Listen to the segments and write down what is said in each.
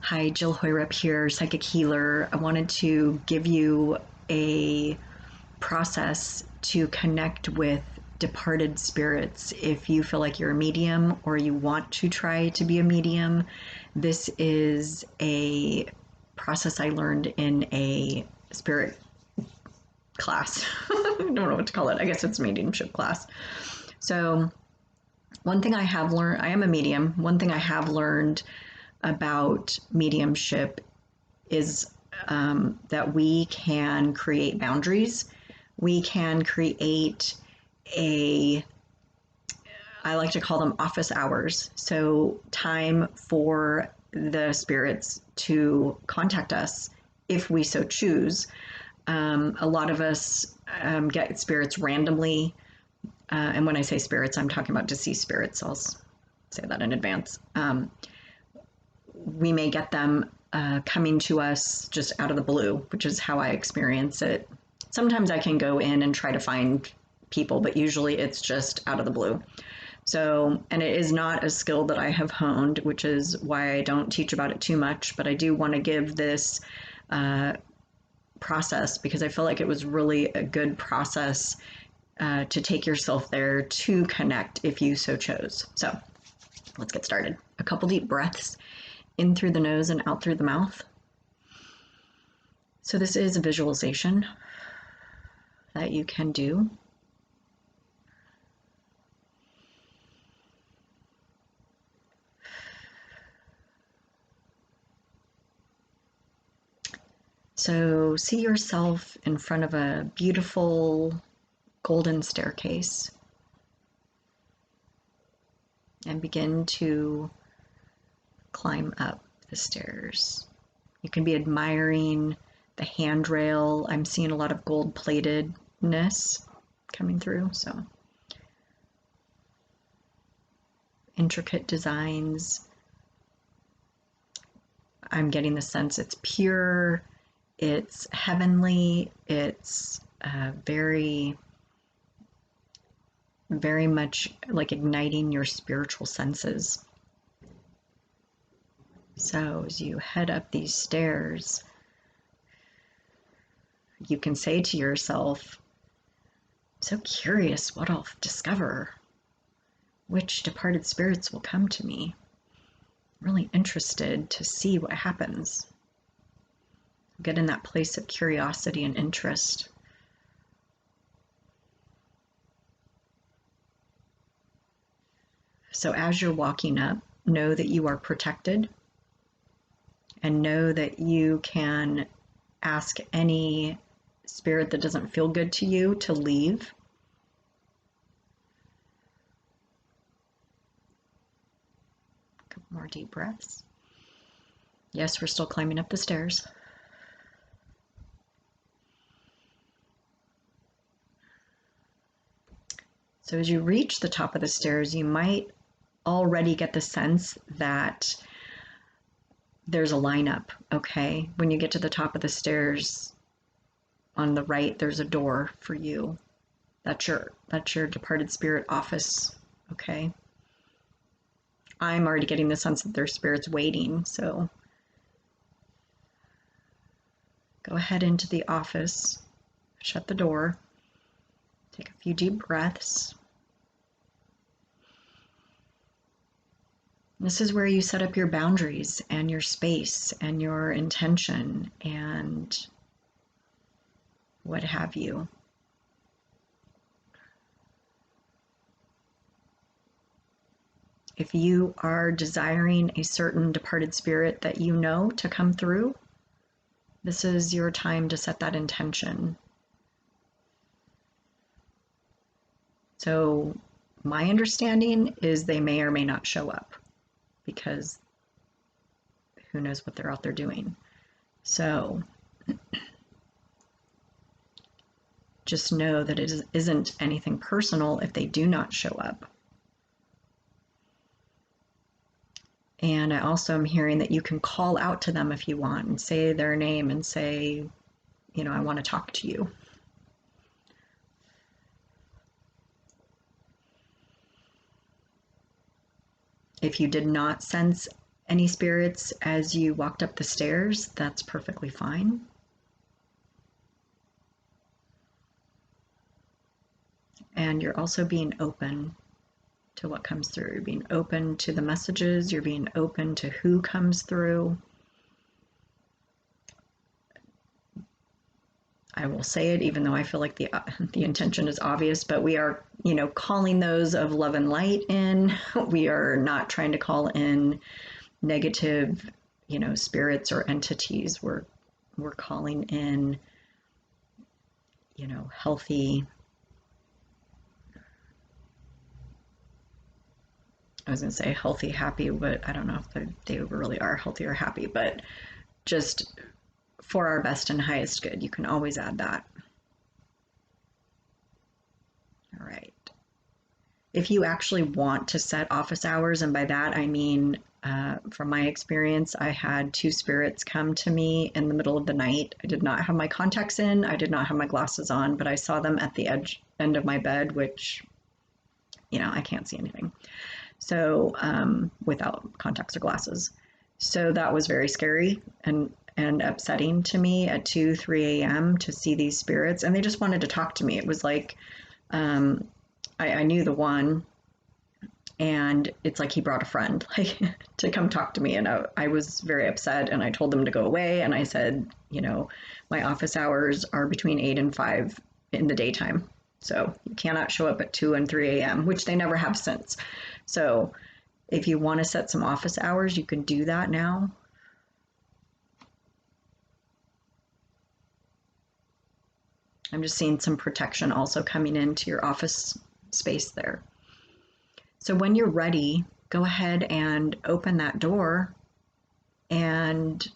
Hi, Jill Hoyrup here, psychic healer. I wanted to give you a process to connect with departed spirits. If you feel like you're a medium or you want to try to be a medium, this is a process I learned in a spirit class. I don't know what to call it. I guess it's mediumship class. So, one thing I have learned, I am a medium. One thing I have learned about mediumship is that we can create boundaries. We can create I like to call them office hours. So, time for the spirits to contact us if we so choose. A lot of us get spirits randomly. And when I say spirits, I'm talking about deceased spirits. I'll say that in advance. We may get them coming to us just out of the blue, which is how I experience it. Sometimes I can go in and try to find people, but usually it's just out of the blue. So, and it is not a skill that I have honed, which is why I don't teach about it too much, but I do want to give this process because I feel like it was really a good process to take yourself there to connect if you so chose. So, let's get started. A couple deep breaths in through the nose and out through the mouth. So this is a visualization that you can do. So see yourself in front of a beautiful golden staircase and begin to climb up the stairs. You can be admiring the handrail. I'm seeing a lot of gold platedness coming through, so intricate designs. I'm getting the sense it's pure, it's heavenly, it's very, very much like igniting your spiritual senses. So as you head up these stairs, you can say to yourself, I'm so curious what I'll discover. Which departed spirits will come to me? I'm really interested to see what happens. Get in that place of curiosity and interest. So as you're walking up, know that you are protected and know that you can ask any spirit that doesn't feel good to you to leave. A couple more deep breaths. Yes, we're still climbing up the stairs. So as you reach the top of the stairs, you might already get the sense that there's a lineup, okay? When you get to the top of the stairs, on the right, there's a door for you. That's your departed spirit office, okay? I'm already getting the sense that there's spirits waiting, so go ahead into the office, shut the door, take a few deep breaths. This is where you set up your boundaries and your space and your intention and what have you. If you are desiring a certain departed spirit that you know to come through, this is your time to set that intention. So my understanding is they may or may not show up because who knows what they're out there doing. So just know that it isn't anything personal if they do not show up. And I also am hearing that you can call out to them if you want and say their name and say, I want to talk to you. If you did not sense Any spirits as you walked up the stairs, that's perfectly fine. And you're also being open to what comes through. You're being open to the messages, you're being open to who comes through. I will say it, even though I feel like the intention is obvious, but we are, calling those of love and light in. We are not trying to call in negative, spirits or entities. We're calling in, healthy. I was going to say healthy, happy, but I don't know if they really are healthy or happy, but just for our best and highest good. You can always add that. All right. If you actually want to set office hours, and by that I mean, from my experience, I had 2 spirits come to me in the middle of the night. I did not have my contacts in, I did not have my glasses on, but I saw them at the end of my bed, which, I can't see anything. So, without contacts or glasses. So that was very scary and upsetting to me at 2, 3 a.m. to see these spirits. And they just wanted to talk to me. It was like, I knew the one, and it's like he brought a friend like to come talk to me. And I was very upset, and I told them to go away. And I said, my office hours are between 8 and 5 in the daytime. So you cannot show up at 2 and 3 a.m., which they never have since. So if you want to set some office hours, you can do that now. I'm just seeing some protection also coming into your office space there. So when you're ready, go ahead and open that door. And,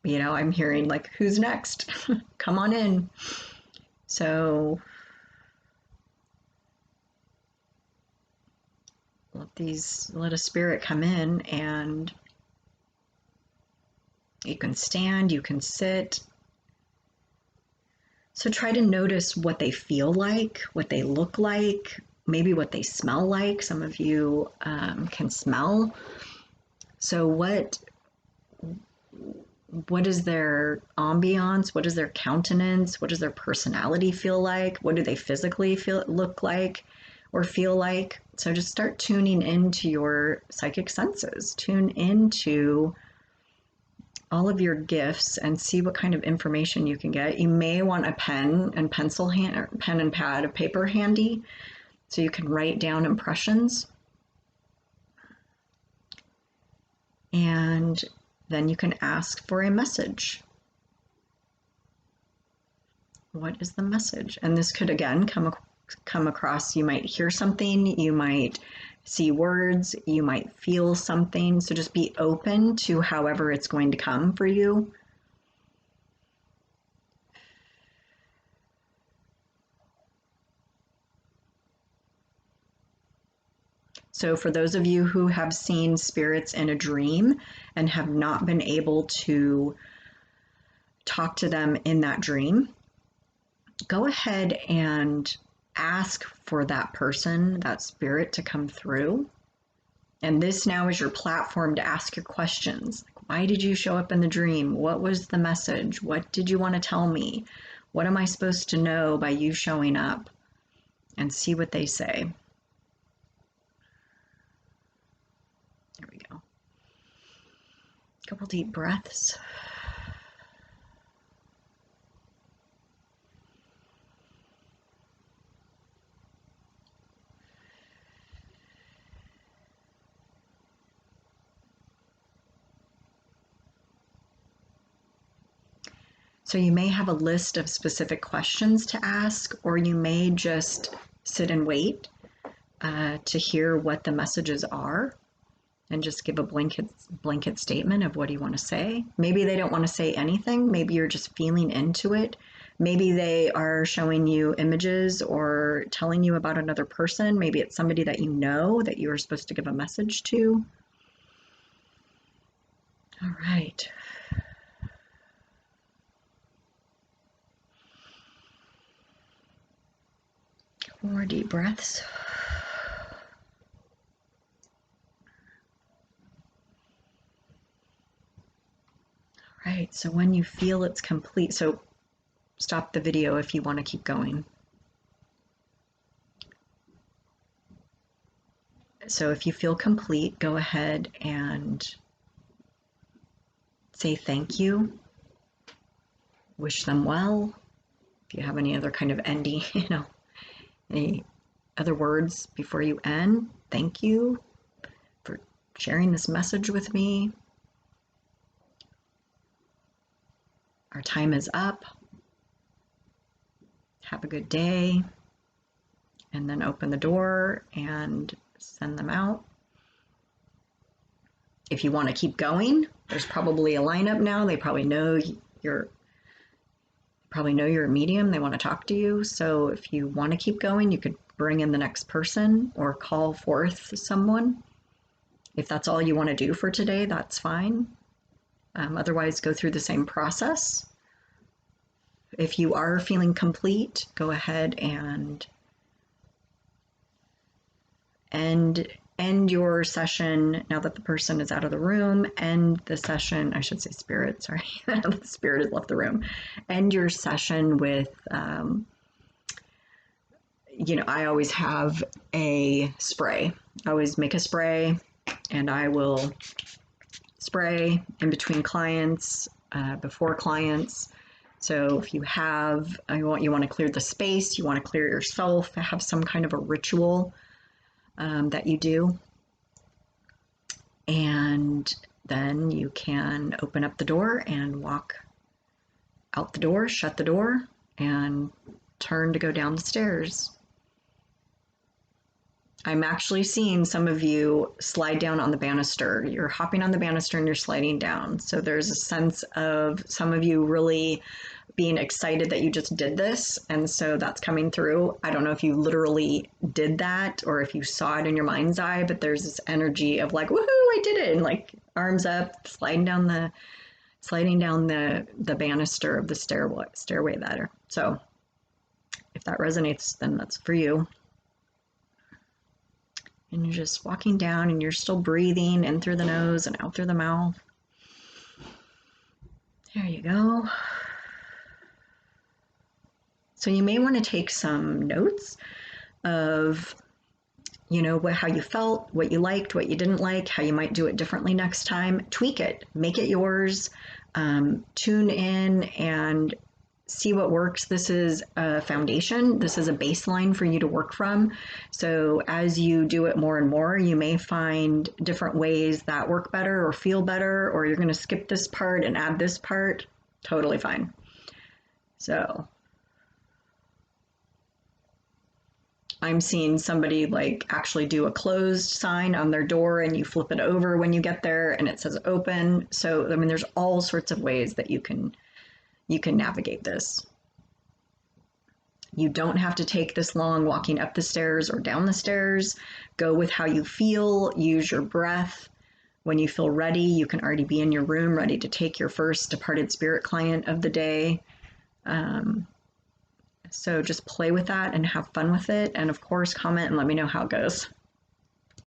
I'm hearing like, who's next? Come on in. So let a spirit come in, and you can stand, you can sit. So try to notice what they feel like, what they look like, maybe what they smell like. Some of you can smell. So what is their ambiance? What is their countenance? What does their personality feel like? What do they physically look like or feel like? So just start tuning into your psychic senses. Tune into all of your gifts and see what kind of information you can get. You may want a pen and pad of paper handy so you can write down impressions. And then you can ask for a message. What is the message? And this could, again, come across, you might hear something, you might see words, you might feel something. So just be open to however it's going to come for you. So for those of you who have seen spirits in a dream and have not been able to talk to them in that dream, go ahead and ask for that person, that spirit, to come through. And this now is your platform to ask your questions. Why did you show up in the dream? What was the message? What did you want to tell me? What am I supposed to know by you showing up? And see what they say. There we go. A couple deep breaths. So you may have a list of specific questions to ask, or you may just sit and wait to hear what the messages are and just give a blanket statement of what do you want to say. Maybe they don't want to say anything. Maybe you're just feeling into it. Maybe they are showing you images or telling you about another person. Maybe it's somebody that you know that you are supposed to give a message to. All right. More deep breaths. Right, so when you feel it's complete, so stop the video if you want to keep going. So if you feel complete, go ahead and say thank you, wish them well. If you have any other kind of ending, any other words before you end, thank you for sharing this message with me. Our time is up. Have a good day. And then open the door and send them out. If you want to keep going, there's probably a lineup now. They probably know you're a medium. They want to talk to you. So if you want to keep going, you could bring in the next person or call forth someone. If that's all you want to do for today, that's fine. Otherwise, go through the same process. If you are feeling complete, go ahead and end your session now that the person is out of the room. End the session, I should say spirit, sorry, the spirit has left the room. End your session with, I always have a spray. I always make a spray and I will spray in between clients, before clients. So if you want to clear the space, you want to clear yourself, have some kind of a ritual that you do. And then you can open up the door and walk out the door, shut the door, and turn to go down the stairs. I'm actually seeing some of you slide down on the banister. You're hopping on the banister and you're sliding down. So there's a sense of some of you really being excited that you just did this. And so that's coming through. I don't know if you literally did that or if you saw it in your mind's eye, but there's this energy of like, woohoo, I did it. And like arms up, sliding down the banister of the stairway ladder. So if that resonates, then that's for you. And you're just walking down and you're still breathing in through the nose and out through the mouth. There you go. So you may want to take some notes of, how you felt, what you liked, what you didn't like, how you might do it differently next time. Tweak it, make it yours, tune in and see what works. This is a foundation. This is a baseline for you to work from. So as you do it more and more, you may find different ways that work better or feel better, or you're going to skip this part and add this part. Totally fine. So I'm seeing somebody like actually do a closed sign on their door and you flip it over when you get there and it says open. So, there's all sorts of ways that you can navigate this. You don't have to take this long walking up the stairs or down the stairs. Go with how you feel, use your breath. When you feel ready, you can already be in your room ready to take your first departed spirit client of the day. So just play with that and have fun with it. And of course, comment and let me know how it goes.